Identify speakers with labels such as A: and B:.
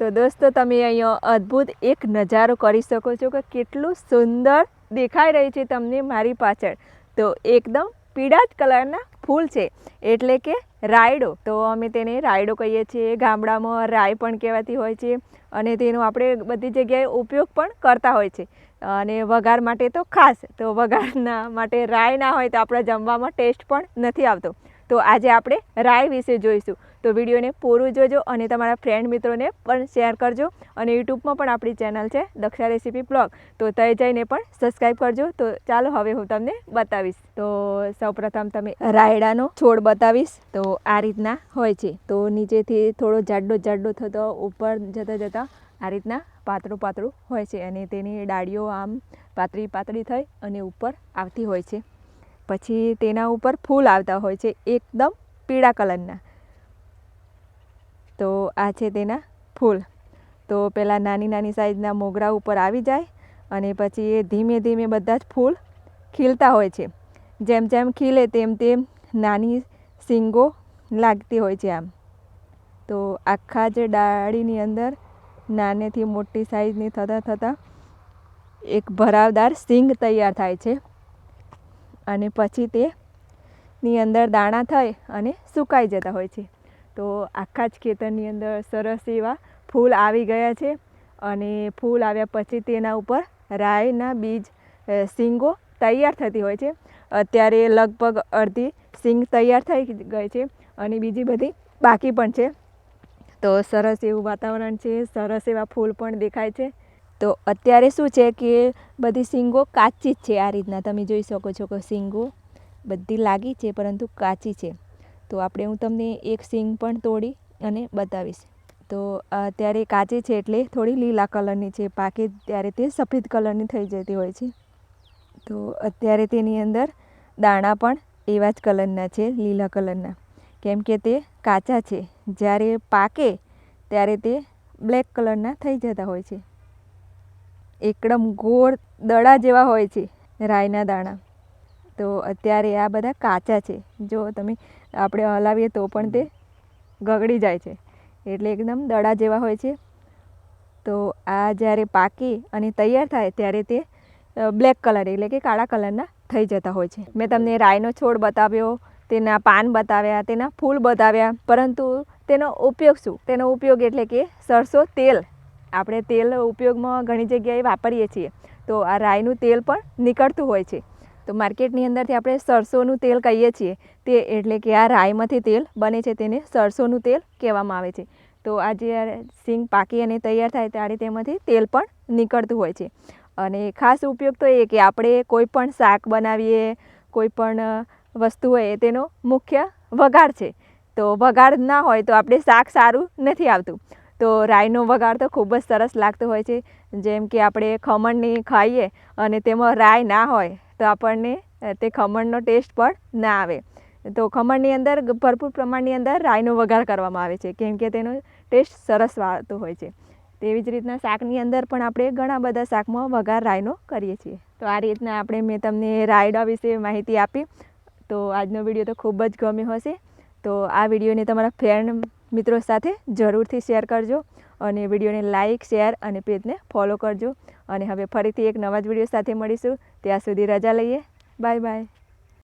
A: તો દોસ્તો તમે અહીંયા અદ્ભુત એક નજારો કરી શકો છો કે કેટલું સુંદર દેખાઈ રહી છે તમને મારી પાછળ. તો એકદમ પીળા જ કલરના ફૂલ છે એટલે કે રાયડો. તો અમે તેને રાયડો કહીએ છીએ, ગામડામાં રાય પણ કહેવાતી હોય છે અને તેનો આપણે બધી જગ્યાએ ઉપયોગ પણ કરતા હોય છે. અને વઘાર માટે તો ખાસ, તો વઘારના માટે રાય ના હોય તો આપણા જમવામાં ટેસ્ટ પણ નથી આવતો. તો આજે આપણે રાય વિશે જોઈશું. તો વિડીયોને પૂરું જોજો અને તમારા ફ્રેન્ડ મિત્રોને પણ શેર કરજો. અને યુટ્યુબમાં પણ આપણી ચેનલ છે દક્ષા રેસીપી બ્લોગ, તો ત્યાં જઈને પણ સબસ્ક્રાઈબ કરજો. તો ચાલો હવે હું તમને બતાવીશ. તો સૌપ્રથમ તમે રાયડાનો છોડ બતાવીશ. તો આ રીતના હોય છે. તો નીચેથી થોડો જાડો થતો ઉપર જતાં આ રીતના પાતળું હોય છે અને તેની ડાળીઓ આમ પાતળી થઈ અને ઉપર આવતી હોય છે. પછી તેના ઉપર ફૂલ આવતા હોય છે એકદમ પીળા કલરના. તો આ છે તેના ફૂલ. તો પહેલાં નાની સાઈઝના મોગરા ઉપર આવી જાય અને પછી એ ધીમે બધા જ ફૂલ ખીલતા હોય છે. જેમ ખીલે તેમ નાની શીંગો લાગતી હોય છે આમ. તો આખા જ ડાળીની અંદર નાનેથી મોટી સાઈઝની થતાં એક ભરાવદાર શીંગ તૈયાર થાય છે અને પછી તેની અંદર દાણા થઈ અને સુકાઈ જતા હોય છે. તો આખા જ ખેતરની અંદર સરસ એવા ફૂલ આવી ગયા છે અને ફૂલ આવ્યા પછી તેના ઉપર રાયના બીજ શીંગો તૈયાર થતી હોય છે. અત્યારે લગભગ અડધી શીંગ તૈયાર થઈ ગઈ છે અને બીજી બધી બાકી પણ છે. તો સરસ એવું વાતાવરણ છે, સરસ એવા ફૂલ પણ દેખાય છે. તો અત્યારે શું છે કે બધી શીંગો કાચી જ છે. આ રીતના તમે જોઈ શકો છો કે શીંગો બધી લાગી છે પરંતુ કાચી છે. તો હું તમને એક શીંગ પણ તોડી અને બતાવીશ. તો અત્યારે કાચી છે એટલે થોડી લીલા કલરની છે, પાકે ત્યારે તે સફેદ કલરની થઈ જતી હોય છે. તો અત્યારે તેની અંદર દાણા પણ એવા જ કલરના છે, લીલા કલરના, કેમ કે તે કાચા છે. જ્યારે પાકે ત્યારે તે બ્લેક કલરના થઈ જતા હોય છે. એકદમ ગોળ દડા જેવા હોય છે રાયના દાણા. તો અત્યારે આ બધા કાચા છે. જો તમે આપણે હલાવીએ તો પણ તે ગગડી જાય છે એટલે એકદમ દડા જેવા હોય છે. તો આ જ્યારે પાકી અને તૈયાર થાય ત્યારે તે બ્લેક કલર એટલે કે કાળા કલરના થઈ જતા હોય છે. મેં તમને રાયનો છોડ બતાવ્યો, તેના પાન બતાવ્યા, તેના ફૂલ બતાવ્યા, પરંતુ તેનો ઉપયોગ શું? તેનો ઉપયોગ એટલે કે સરસો તેલ. આપણે તેલ ઉપયોગમાં ઘણી જગ્યાએ વાપરીએ છીએ. તો આ રાયનું તેલ પણ નીકળતું હોય છે. તો માર્કેટની અંદરથી આપણે સરસોનું તેલ કહીએ છીએ તે એટલે કે આ રાયમાંથી તેલ બને છે તેને સરસોનું તેલ કહેવામાં આવે છે. તો આ જે શીંગ પાકી અને તૈયાર થાય ત્યારે તેમાંથી તેલ પણ નીકળતું હોય છે. અને ખાસ ઉપયોગ તો એ કે આપણે કોઈ પણ શાક બનાવીએ, કોઈ પણ વસ્તુ હોય તેનો મુખ્ય વઘાર છે. તો વઘાર ના હોય તો આપણે શાક સારું નથી આવતું. તો રાયનો વઘાર તો ખૂબ જ સરસ લાગતો હોય છે. જેમ કે આપણે ખમણની ખાઈએ અને તેમાં રાય ના હોય તો આપણને તે ખમણનો ટેસ્ટ પણ ના આવે. તો ખમણની અંદર ભરપૂર પ્રમાણની અંદર રાયનો વઘાર કરવામાં આવે છે કેમ કે તેનો ટેસ્ટ સરસ આવતો હોય છે. તેવી જ રીતના શાકની અંદર પણ આપણે ઘણા બધા શાકમાં વઘાર રાયનો કરીએ છીએ. તો આ રીતના મેં તમને રાયડા વિશે માહિતી આપી. તો આજનો વિડીયો તો ખૂબ જ ગમ્યો હશે. તો આ વિડીયોને તમારા ફ્રેન્ડ મિત્રો સાથે જરૂરથી શેર કરજો અને વિડીયોને લાઇક, શેર અને પેજને ફોલો કરજો. અને હવે ફરીથી એક નવા જ વિડીયો સાથે મળીશું. ત્યાં સુધી રજા લઈએ. બાય.